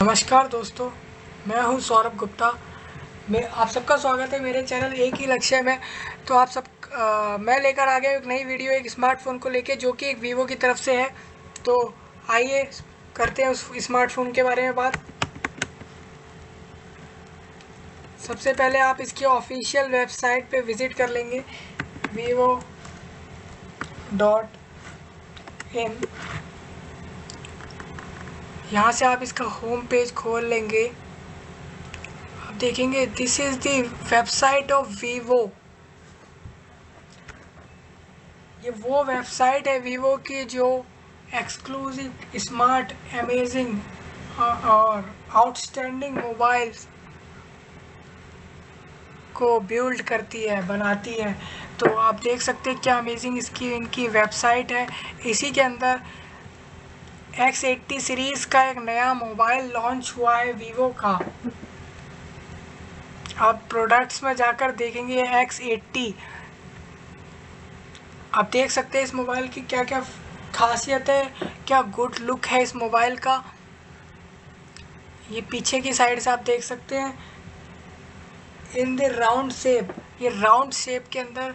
नमस्कार दोस्तों, मैं हूं सौरभ गुप्ता। मैं आप सबका स्वागत है मेरे चैनल एक ही लक्ष्य में। तो आप सब मैं लेकर आ गया एक नई वीडियो एक स्मार्टफ़ोन को लेके, जो कि एक वीवो की तरफ से है। तो आइए करते हैं उस स्मार्टफ़ोन के बारे में बात। सबसे पहले आप इसकी ऑफिशियल वेबसाइट पे विज़िट कर लेंगे, vivo.in। यहाँ से आप इसका होम पेज खोल लेंगे। आप देखेंगे this is the website of Vivo. ये वो वेबसाइट है वीवो की जो एक्सक्लूसिव, स्मार्ट, अमेजिंग और आउटस्टैंडिंग मोबाइल्स को बिल्ड करती है, बनाती है। तो आप देख सकते हैं क्या अमेजिंग इसकी इनकी वेबसाइट है। इसी के अंदर X80 सीरीज़ का एक नया मोबाइल लॉन्च हुआ है वीवो का। आप प्रोडक्ट्स में जाकर देखेंगे X80। आप देख सकते हैं इस मोबाइल की क्या क्या खासियत है, क्या गुड लुक है इस मोबाइल का। ये पीछे की साइड से आप देख सकते हैं इन द राउंड शेप। ये राउंड शेप के अंदर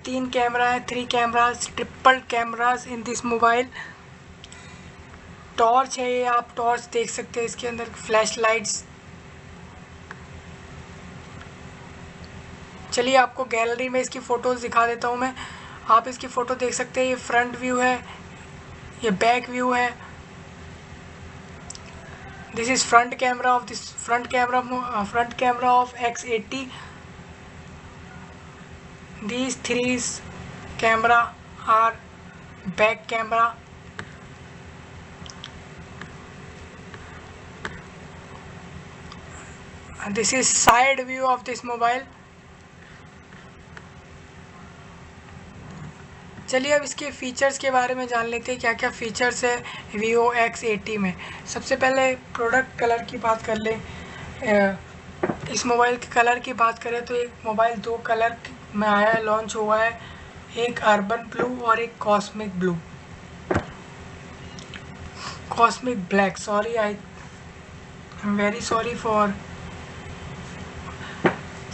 3 कैमरा है, 3 cameras, triple cameras in this mobile. Torch है, ये आप टॉर्च देख सकते हैं इसके अंदर, फ्लैश लाइट्स। चलिए आपको गैलरी में इसकी फ़ोटोज़ दिखा देता हूँ मैं। आप इसकी फ़ोटो देख सकते हैं, ये फ्रंट व्यू है, ये बैक व्यू है। This is front camera off X80। These three camera are back camera. And this is side view of this mobile. चलिए अब इसके फीचर्स के बारे में जान लेते हैं, क्या क्या फीचर्स है Vivo X80 में। सबसे पहले प्रोडक्ट कलर की बात कर लें। इस मोबाइल के कलर की बात करें तो एक मोबाइल 2 कलर में आया है, लॉन्च हुआ है। एक अर्बन ब्लू और एक cosmic blue, cosmic black. Sorry, I am very sorry for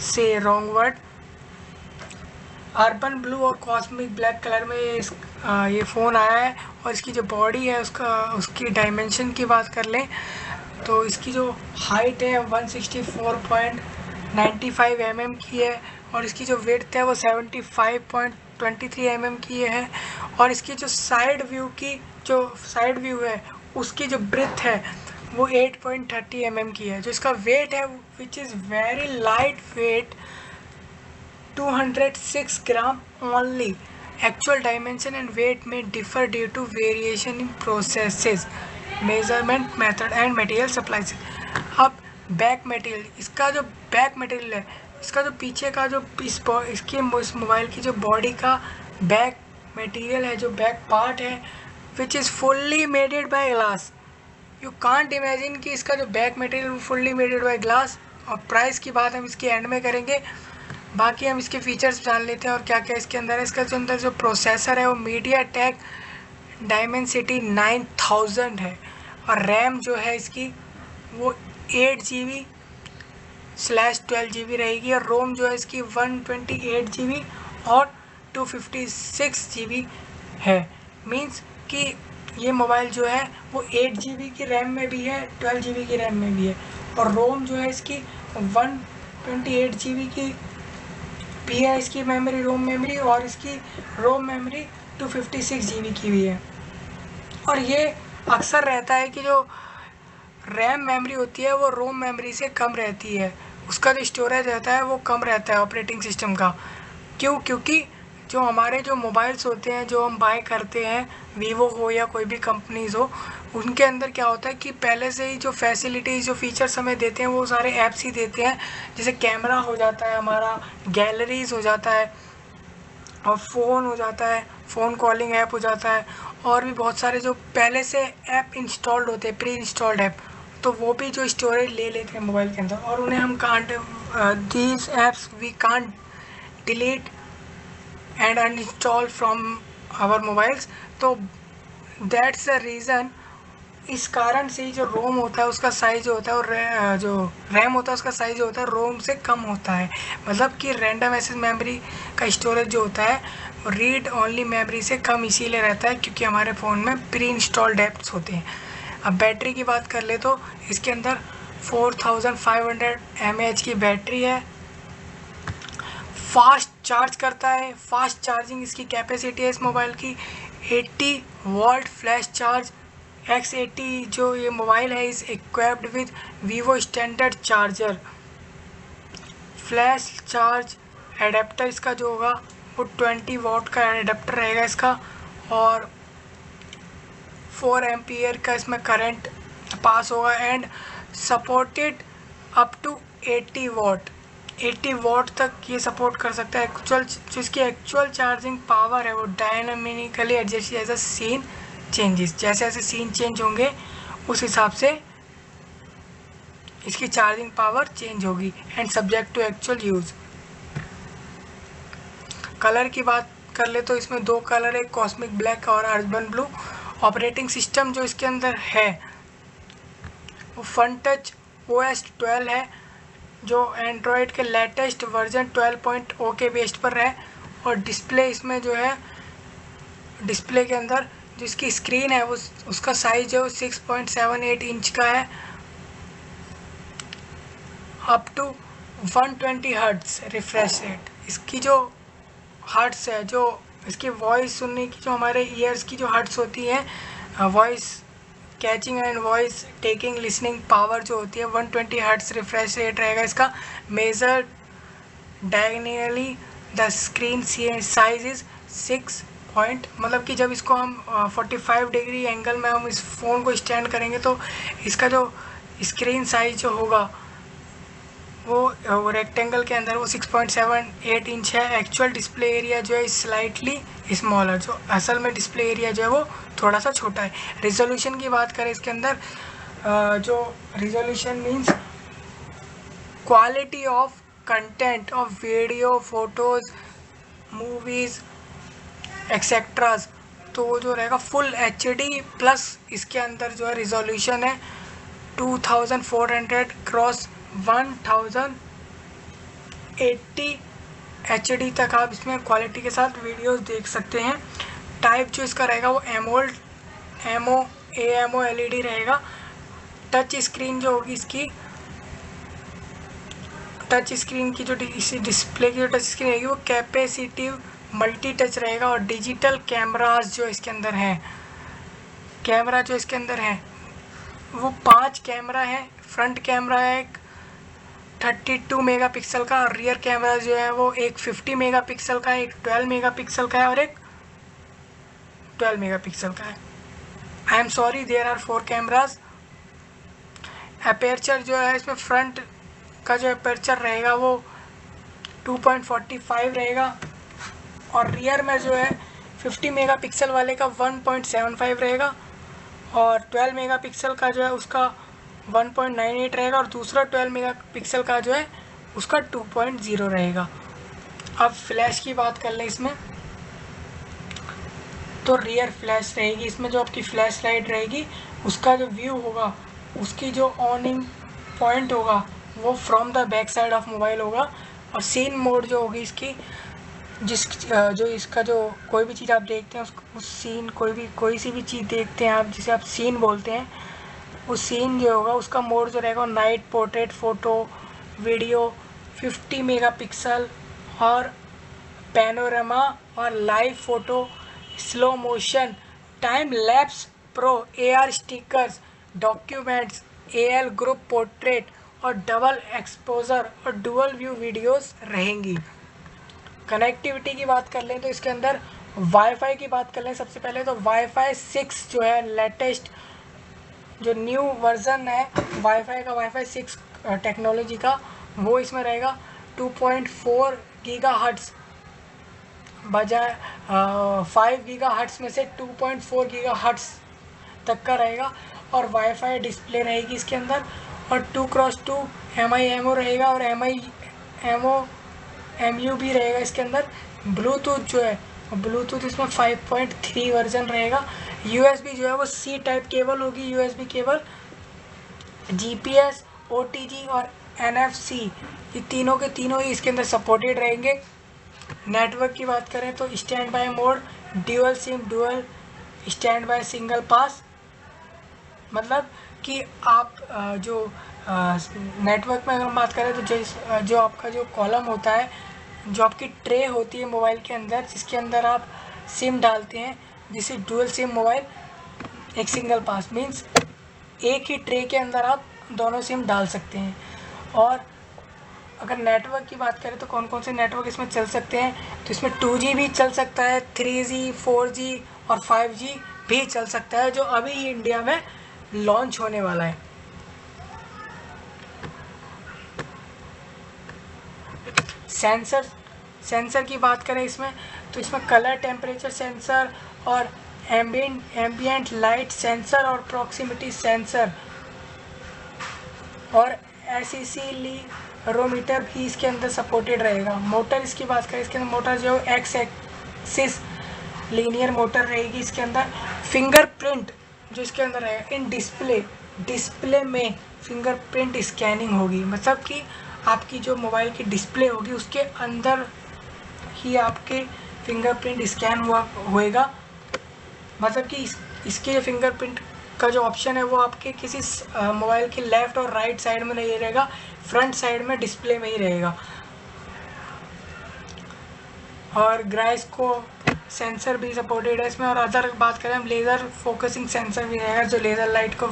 से रॉन्ग वर्ड। अर्बन ब्लू और कॉस्मिक ब्लैक कलर में ये फ़ोन आया है। और इसकी जो बॉडी है उसकी डायमेंशन की बात कर लें तो इसकी जो हाइट है 164.95 mm की है। और इसकी जो विड्थ है वो 75.23 mm की है। और इसकी जो साइड व्यू है उसकी जो ब्रेथ है वो 8.30 mm की है। जो इसका वेट है which is very light weight, 206 gram only. Actual dimension and weight may differ due to variation in processes, measurement method and material supplies. अब बैक मटेरियल, इसका जो बैक मटेरियल है, इसका जो पीछे का जो इस मोबाइल की जो बॉडी का बैक मटेरियल है, जो बैक पार्ट है, which is fully maded by glass. You can't imagine कि इसका जो back material fully maded by glass. और प्राइस की बात हम इसके एंड में करेंगे। बाकी हम इसके फीचर्स जान लेते हैं और क्या क्या इसके अंदर है। इसका जो अंदर जो प्रोसेसर है वो MediaTek Dimensity 9000 है। और रैम जो है इसकी वो 8GB/12GB रहेगी। और रोम जो है इसकी 128GB और 256GB है। मीन्स कि ये मोबाइल जो है वो 8GB की रैम में भी है, 12GB की रैम में भी है। और रोम जो है इसकी 128GB की भी है इसकी मेमोरी, रोम मेमोरी। और इसकी रोम मेमोरी 256GB की भी है। और ये अक्सर रहता है कि जो रैम मेमोरी होती है वो रोम मेमोरी से कम रहती है, उसका जो स्टोरेज रहता है वो कम रहता है ऑपरेटिंग सिस्टम का। क्योंकि जो हमारे जो मोबाइल्स होते हैं जो हम बाय करते हैं, वीवो हो या कोई भी कंपनीज़ हो, उनके अंदर क्या होता है कि पहले से ही जो फैसिलिटीज़, जो फीचर्स हमें देते हैं वो सारे ऐप्स ही देते हैं। जैसे कैमरा हो जाता है हमारा, गैलरीज हो जाता है, और फ़ोन हो जाता है, फ़ोन कॉलिंग ऐप हो जाता है। और भी बहुत सारे जो पहले से ऐप इंस्टॉल्ड होते हैं, प्री इंस्टॉल्ड ऐप, तो वो भी जो स्टोरेज ले लेते हैं मोबाइल के अंदर। और उन्हें हम can't these apps we can't delete and uninstall from our mobiles. तो that's the reason इस कारण से ही जो रोम होता है उसका साइज जो होता है और जो रैम होता है उसका साइज जो होता है रोम से कम होता है। मतलब कि रैंडम एक्सेस मेमोरी का स्टोरेज जो होता है रीड ओनली मेमोरी से कम इसीलिए रहता है क्योंकि हमारे फ़ोन में प्री इंस्टॉल्ड ऐप्स होते हैं। अब बैटरी की बात कर ले तो इसके अंदर 4500 mAh की बैटरी है, फास्ट चार्ज करता है, फास्ट चार्जिंग इसकी कैपेसिटी है इस मोबाइल की। 80 वोल्ट फ्लैश चार्ज X80 जो ये मोबाइल है is equipped with Vivo standard charger. Flash charge adapter इसका जो होगा वो 20 वॉट का एडेप्टर रहेगा इसका, और 4 एम्पियर का इसमें करंट पास होगा and supported up to 80 watt. 80 watt तक ये सपोर्ट कर सकता है। एक्चुअल जो इसकी एक्चुअल चार्जिंग पावर है वो dynamically adjust as a scene changes, जैसे जैसे सीन चेंज होंगे उस हिसाब से इसकी चार्जिंग पावर चेंज होगी and subject to actual use. Colour की बात कर ले तो इसमें दो कलर है, कॉस्मिक ब्लैक और अर्बन ब्लू। ऑपरेटिंग सिस्टम जो इसके अंदर है वो फन टच OS 12 है जो एंड्रॉयड के लेटेस्ट वर्जन 12.0 के बेस्ड पर है। और डिस्प्ले इसमें जो है डिस्प्ले के अंदर जो इसकी स्क्रीन है वो उसका साइज है वो 6.78 इंच का है, up to 120 hertz refresh rate. इसकी जो हर्ट्स है, जो इसकी वॉइस सुनने की जो हमारे ईयर्स की जो हर्ट्स होती है, voice catching and voice taking listening power जो होती है 120 हर्ट्स रिफ्रेश रेट रहेगा इसका। Major diagonally the screen size is 6 point, मतलब कि जब इसको हम 45 डिग्री एंगल में हम इस फ़ोन को स्टैंड करेंगे तो इसका जो स्क्रीन साइज जो होगा वो रेक्टेंगल के अंदर वो 6.78 इंच है। एक्चुअल डिस्प्ले एरिया जो है स्लाइटली स्मॉलर, जो असल में डिस्प्ले एरिया जो है वो थोड़ा सा छोटा है। रिजोल्यूशन की बात करें इसके अंदर जो resolution means quality of content of video, photos, movies etceteras, तो वो जो रहेगा फुल HD प्लस इसके अंदर जो है रिजोल्यूशन है 2400 क्रॉस 1080 HD तक आप इसमें क्वालिटी के साथ वीडियोस देख सकते हैं। टाइप जो इसका रहेगा वो AMOLED रहेगा। टच स्क्रीन जो होगी इसकी, टच स्क्रीन की जो इसी डिस्प्ले की जो टच स्क्रीन रहेगी वो कैपेसिटिव मल्टी टच रहेगा। और डिजिटल कैमरास जो इसके अंदर हैं, कैमरा जो इसके अंदर है वो 5 कैमरा है। फ्रंट कैमरा है एक 32 मेगापिक्सल का, और रियर कैमरा जो है वो एक 50 मेगापिक्सल का है, एक 12 मेगापिक्सल का है और एक 12 मेगापिक्सल का है। I am sorry, there are 4 cameras. Aperture जो है इसमें फ्रंट का जो अपेर्चर रहेगा वो 2.45 रहेगा, और रियर में जो है 50 मेगापिक्सल वाले का 1.75 रहेगा, और 12 मेगापिक्सल का जो है उसका 1.98 रहेगा, और दूसरा 12 मेगापिक्सल का जो है उसका 2.0 रहेगा। अब फ्लैश की बात कर लें इसमें, तो रियर फ्लैश रहेगी इसमें। जो आपकी फ्लैश लाइट रहेगी उसका जो व्यू होगा, उसकी जो ऑनिंग पॉइंट होगा वो from the back side of mobile होगा। और सीन मोड जो होगी इसकी, जो इसका जो कोई भी चीज़ आप देखते हैं उस सीन, कोई सी भी चीज़ देखते हैं आप जिसे आप सीन बोलते हैं, उस सीन जो होगा उसका मोड जो रहेगा night, portrait, photo, video, 50 megapixel और पैनोरामा और live photo, slow motion, time lapse pro, AR stickers, documents, AL group portrait और डबल एक्सपोजर और डुअल व्यू वीडियोस रहेंगी। कनेक्टिविटी की बात कर लें तो इसके अंदर वाईफाई की बात कर लें सबसे पहले, तो वाईफाई 6 जो है लेटेस्ट जो न्यू वर्ज़न है वाईफाई का, वाईफाई 6 टेक्नोलॉजी का, वो इसमें रहेगा 2.4 गीगाहर्ट्ज़ बजाय 5 गीगाहर्ट्ज़ में से 2.4 गीगाहर्ट्ज़ तक का रहेगा। और वाईफाई डिस्प्ले रहेगी इसके अंदर, और 2x2 MIMO रहेगा, और MU भी रहेगा इसके अंदर। ब्लूटूथ जो है, ब्लूटूथ इसमें 5.3 वर्जन रहेगा। USB जो है वो C टाइप केबल होगी, USB केबल। GPS, OTG और NFC ये तीनों के तीनों ही इसके अंदर सपोर्टेड रहेंगे। नेटवर्क की बात करें तो stand by mode, dual SIM, dual stand by, single pass, मतलब कि आप जो नेटवर्क में अगर हम बात करें तो जो आपका जो कॉलम होता है, जो आपकी ट्रे होती है मोबाइल के अंदर, जिसके अंदर आप सिम डालते हैं, जिसे डुअल सिम मोबाइल, एक सिंगल पास मीन्स एक ही ट्रे के अंदर आप दोनों सिम डाल सकते हैं। और अगर नेटवर्क की बात करें तो कौन कौन से नेटवर्क इसमें चल सकते हैं, तो इसमें 2G भी चल सकता है, 3G, 4G और 5G भी चल सकता है, जो अभी इंडिया में लॉन्च होने वाला है। सेंसर की बात करें इसमें तो इसमें कलर टेम्परेचर सेंसर और एम्बिएंट लाइट सेंसर और प्रॉक्सिमिटी सेंसर और एक्सीलेरोमीटर भी इसके अंदर सपोर्टेड रहेगा। मोटर इसकी बात करें, इसके अंदर मोटर जो एक्स एक्सिस लीनियर मोटर रहेगी इसके अंदर। फिंगरप्रिंट जो इसके अंदर रहेगा इन डिस्प्ले में फिंगरप्रिंट स्कैनिंग होगी, मतलब कि आपकी जो मोबाइल की डिस्प्ले होगी उसके अंदर ही आपके फिंगरप्रिंट स्कैन होएगा, मतलब कि इसके जो फिंगरप्रिंट का जो ऑप्शन है वो आपके किसी मोबाइल के लेफ़्ट और राइट साइड में नहीं रहेगा, फ्रंट साइड में डिस्प्ले में ही रहेगा। और ग्राइस्को सेंसर भी सपोर्टेड है इसमें। और अदर बात करें हम, लेज़र फोकसिंग सेंसर भी रहेगा, जो लेज़र लाइट को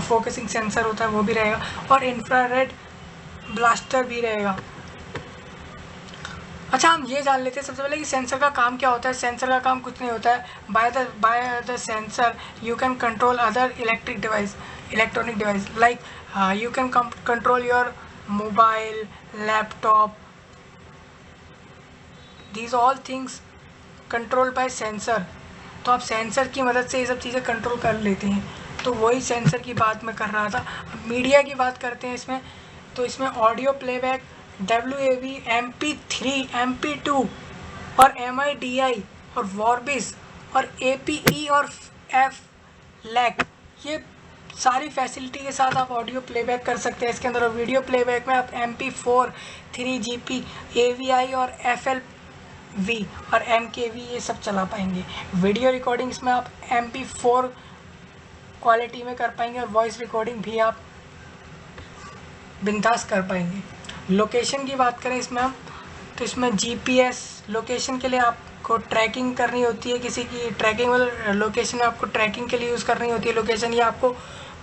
फोकसिंग सेंसर होता है वो भी रहेगा, और इंफ्रारेड ब्लास्टर भी रहेगा। अच्छा, हम ये जान लेते हैं सबसे पहले कि सेंसर का काम क्या होता है। सेंसर का काम कुछ नहीं होता है, by the sensor you can control other electronic device like you can control your mobile, laptop, these all things control by sensor. तो आप सेंसर की मदद से ये सब चीज़ें कंट्रोल कर लेते हैं, तो वही सेंसर की बात मैं कर रहा था। मीडिया की बात करते हैं इसमें, तो इसमें audio playback, WAV, MP3, MP2 और MIDI और वॉर्बिस और APE और FLAC, ये सारी फैसिलिटी के साथ आप ऑडियो प्लेबैक कर सकते हैं इसके अंदर। और वीडियो प्लेबैक में आप MP4, 3GP, AVI और FLV और MKV ये सब चला पाएंगे। वीडियो रिकॉर्डिंग्स में आप MP4 क्वालिटी में कर पाएंगे, और वॉइस रिकॉर्डिंग भी आप बिंदास कर पाएंगे। लोकेशन की बात करें इसमें हम, तो इसमें GPS लोकेशन के लिए आपको ट्रैकिंग करनी होती है, किसी की ट्रैकिंग वाले लोकेशन आपको ट्रैकिंग के लिए यूज़ करनी होती है लोकेशन, या आपको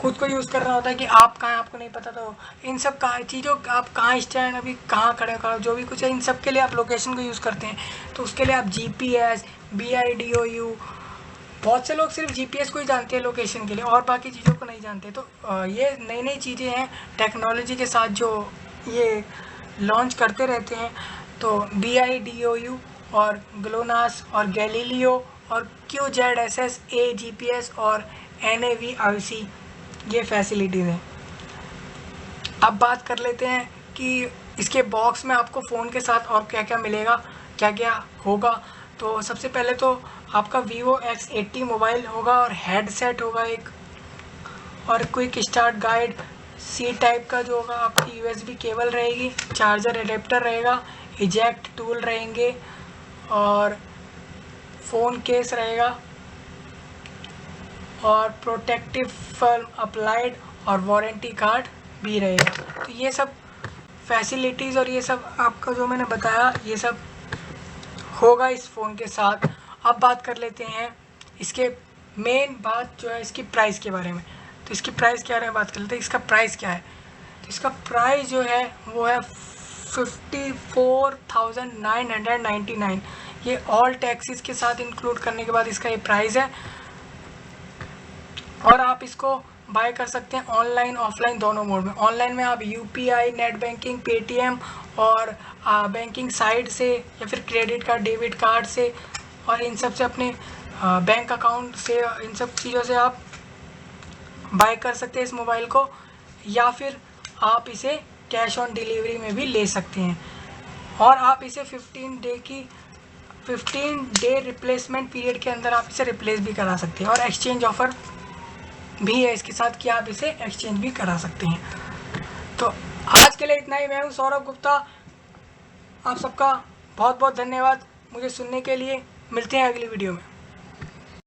खुद को यूज़ करना होता है कि आप कहाँ हैं आपको नहीं पता, तो इन सब चीज़ों आप कहाँ स्टैंड, अभी कहाँ खड़े जो भी कुछ है, इन सब के लिए आप लोकेशन को यूज़ करते हैं। तो उसके लिए आप GPS, BIDOU, बहुत से लोग सिर्फ GPS को ही जानते हैं लोकेशन के लिए, और बाकी चीज़ों को नहीं जानते। तो ये नई नई चीज़ें हैं टेक्नोलॉजी के साथ जो ये लॉन्च करते रहते हैं। तो BIDOU और ग्लोनास और गैलीलियो और QZSS, AGPS और NAVIC ये फैसिलिटीज़ हैं। अब बात कर लेते हैं कि इसके बॉक्स में आपको फ़ोन के साथ और क्या क्या मिलेगा, क्या क्या होगा। तो सबसे पहले तो आपका Vivo X80 मोबाइल होगा, और हेडसेट होगा एक, और quick start guide, C type का जो होगा, आपकी USB केबल रहेगी, चार्जर एडेप्टर रहेगा, इजेक्ट टूल रहेंगे, और फ़ोन केस रहेगा, और प्रोटेक्टिव फिल्म अप्लाइड, और वारंटी कार्ड भी रहेगा। तो ये सब फैसिलिटीज़ और ये सब आपका जो मैंने बताया ये सब होगा इस फ़ोन के साथ। अब बात कर लेते हैं इसके मेन बात जो है इसकी प्राइस के बारे में। तो इसकी प्राइस के बारे में बात कर लेते हैं, इसका प्राइस क्या है। तो इसका प्राइस जो है वो है 54,999, ये ऑल टैक्सेस के साथ इंक्लूड करने के बाद इसका ये प्राइस है। और आप इसको बाय कर सकते हैं ऑनलाइन ऑफलाइन दोनों मोड में। ऑनलाइन में आप UPI, नेट बैंकिंग, पेटीएम और बैंकिंग साइट से, या फिर क्रेडिट कार्ड, डेबिट कार्ड से, और इन सब से अपने बैंक अकाउंट से, इन सब चीज़ों से आप बाय कर सकते हैं इस मोबाइल को, या फिर आप इसे कैश ऑन डिलीवरी में भी ले सकते हैं। और आप इसे 15 डे की 15 डे रिप्लेसमेंट पीरियड के अंदर आप इसे रिप्लेस भी करा सकते हैं, और एक्सचेंज ऑफर भी है इसके साथ कि आप इसे एक्सचेंज भी करा सकते हैं। तो आज के लिए इतना ही। मैं हूँ सौरभ गुप्ता, आप सबका बहुत बहुत धन्यवाद मुझे सुनने के लिए। मिलते हैं अगली वीडियो में।